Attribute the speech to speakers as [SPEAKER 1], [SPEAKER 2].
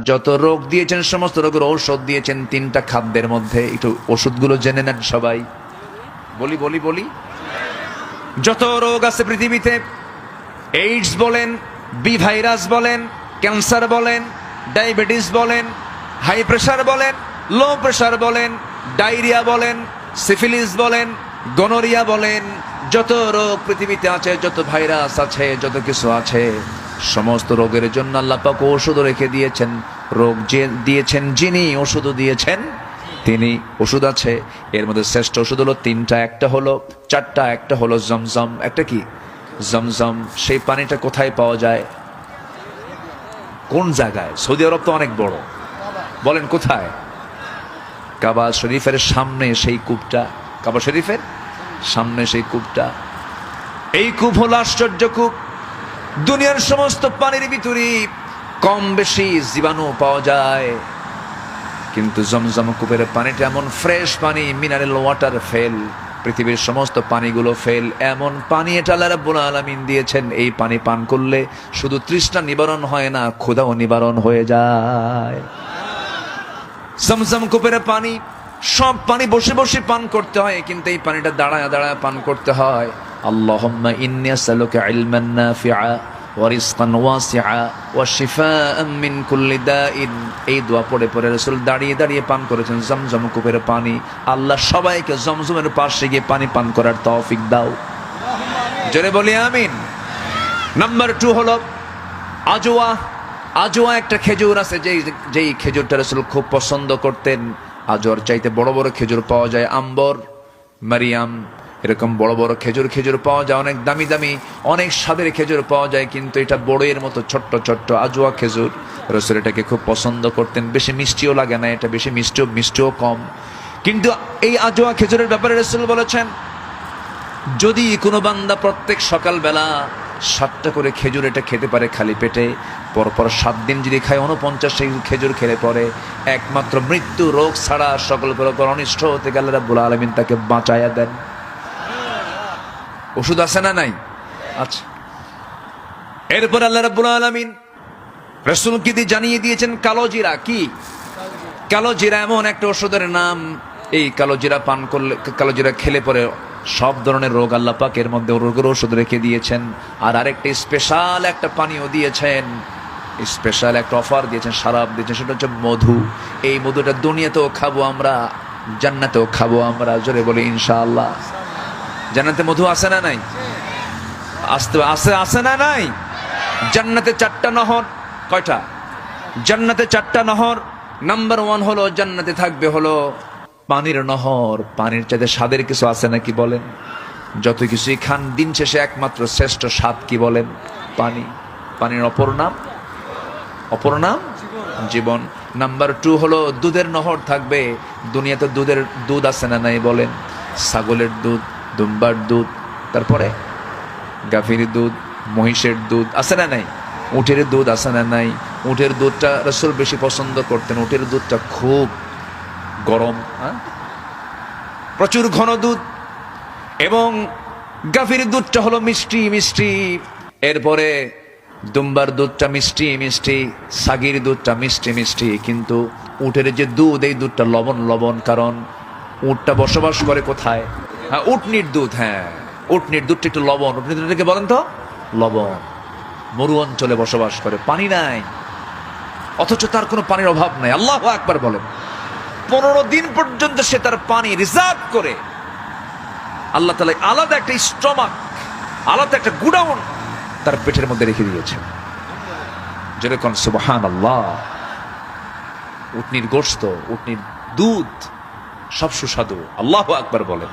[SPEAKER 1] যত রোগ দিয়েছেন সমস্ত রোগের ঔষধ দিয়েছেন তিনটা খাদ্যের মধ্যে। একটু ওষুধগুলো জেনে নেন সবাই। বলি বলি বলি যত রোগ আছে পৃথিবীতে, এইডস বলেন, বি ভাইরাস বলেন, ক্যান্সার বলেন, ডায়াবেটিস বলেন, হাই প্রেশার বলেন, লো প্রেশার বলেন, ডায়রিয়া বলেন, সিফিলিস বলেন, গনোরিয়া বলেন, যত রোগ পৃথিবীতে আছে, যত ভাইরাস আছে, যত কিছু আছে, সমস্ত রোগের জন্য আল্লাহ পাক ওষুধ রেখে দিয়েছেন। রোগ যে দিয়েছেন যিনি, ওষুধও দিয়েছেন তিনি। ওষুধ আছে, এর মধ্যে শ্রেষ্ঠ ওষুধ হলো তিনটা। একটা হলো চারটা, একটা হলো জমজম। একটা কি? জমজম। সেই পানিটা কোথায় পাওয়া যায়? কোন জায়গায়? সৌদি আরব তো অনেক বড়, বলেন কোথায়? কাবা শরীফের সামনে সেই কূপটা। কাবা শরীফের সামনে সেই কূপটা। এই কূপ হলো আশ্চর্য কূপ। দুনিয়ার সমস্ত পানির ভিতরে কম বেশি জীবাণু পাওয়া যায়, কিন্তু জমজম কূপের পানিটা এমন ফ্রেশ পানি, মিনারেল ওয়াটার ফেল। পৃথিবীর সমস্ত পানিগুলো ফেল, এমন পানি এটা আল্লাহ রাব্বুল আলামিন দিয়েছেন। এই পানি পান করলে শুধু তৃষ্ণা নিবারণ হয় না, ক্ষুধাও নিবারণ হয়ে যায়। জমজম কূপের পানি, সব পানি বসে বসে পান করতে হয়, কিন্তু এই পানিটা দাঁড়ায় দাঁড়ায় পান করতে হয়। আল্লাহুম্মা ইন্নী আসআলুকা ইলমান নাফিআ ওয়া রিজকান ওয়াসিআ ওয়া শিফাআন মিন কুল্লি দাইন। এই দোয়া পড়ে পড়ে রাসূল দাঁড়িয়ে দাঁড়িয়ে পান করেছেন জমজম কূপের পানি। আল্লাহ সবাইকে জমজমের পাশে গিয়ে পানি পান করার তৌফিক দাও। জোরে বলি আমিন। নাম্বার 2 হলো আজওয়া। আজওয়া একটা খেজুর আছে, যেই খেজুরটা রাসূল খুব পছন্দ করতেন। আজওয়ার চাইতে বড় বড় খেজুর পাওয়া যায়, আম্বর, মারিয়াম, এরকম বড় বড় খেজুর পাওয়া যায়। অনেক দামি দামি, অনেক স্বাদের খেজুর পাওয়া যায়, কিন্তু এটা বড়ের মতো ছোট্ট ছোট্ট আজওয়া খেজুর। রাসূল এটাকে খুব পছন্দ করতেন। বেশি মিষ্টিও লাগে না, এটা বেশি মিষ্টিও কম। কিন্তু এই আজওয়া খেজুরের ব্যাপারে রাসূল বলেছেন, যদি কোনো বান্দা প্রত্যেক সকালবেলা 7টা করে খেজুর এটা খেতে পারে খালি পেটে, পরপর 7 দিন যদি খায় 49 খেজুর খেলে পরে একমাত্র মৃত্যু, রোগ ছাড়া সকল প্রকার অনিষ্ট হতে গেলে আল্লাহ রাব্বুল আলামিন তাকে বাঁচায়া দেন। ওষুধ আছে না নাই? আচ্ছা, এরপর আল্লাহ রাব্বুল আলামিন রাসূলকে দিয়ে জানিয়ে দিয়েছেন কালো জিরা। কি কালো জিরা? এমন একটা ওষুধের নাম। এই কালো জিরা পান করলে, কালো জিরা খেলে পরে সব ধরনের রোগ আল্লাহ পাক এর মধ্যে রোগের ওষুধ রেখে দিয়েছেন। আর আরেকটা স্পেশাল একটা পানীয় দিয়েছেন, স্পেশাল একটা অফার দিয়েছেন, শরাব দিয়েছেন, সেটা হচ্ছে মধু। এই মধুটা দুনিয়াতেও খাবো আমরা, জান্নাতেও খাবো আমরা। জোরে বলি ইনশাআল্লাহ। জান্নাতে মধু আছে না নাই? আছে না নাই? জান্নাতে 4টা নহর। কয়টা? জান্নাতে 4টা নহর। নাম্বার 1 হলো জান্নাতে থাকবে হলো পানির নহর। পানির চাইতে স্বাদের কিছু আছে নাকি বলেন? যত কিছুই খান, দিন শেষে একমাত্র শ্রেষ্ঠ স্বাদ কি বলেন? পানি। পানির অপর নাম জীবন। নাম্বার 2 হলো দুধের নহর থাকবে। দুনিয়াতে দুধ আছে না নাই বলেন? ছাগলের দুধ, দুম্বার দুধ, তারপরে গাভীর দুধ, মহিষের দুধ আছে না নাই? উটের দুধ আছে না নাই? উটের দুধটা রাসূল বেশি পছন্দ করতেন। উটের দুধটা খুব গরম, প্রচুর ঘন দুধ। এবং গাভীর দুধটা হলো মিষ্টি মিষ্টি। এরপরে দুম্বার দুধটা মিষ্টি মিষ্টি, ছাগির দুধটা মিষ্টি মিষ্টি। কিন্তু উটের যে দুধ, এই দুধটা লবণ লবণ। কারণ উটটা বসবাস করে কোথায়? উটনির দুধ। হ্যাঁ, উটনির দুধটা একটু লবণ। উটনির দুধটাকে বলেন তো লবণ। মরু অঞ্চলে বসবাস করে, পানি নাই, অথচ তার কোনো পানির অভাব নাই। আল্লাহু আকবার বলেন। 15 দিন পর্যন্ত সে তার পানি রিজার্ভ করে আল্লাহ তাআলা আলাদা একটা স্টমাক, আলাদা একটা গুডাউন তার পেটের মধ্যে রেখে দিয়েছে। যেরকম সুবহানাল্লাহ। উটনির গোশত, উটনির দুধ সব সুস্বাদু। আল্লাহু আকবার বলেন।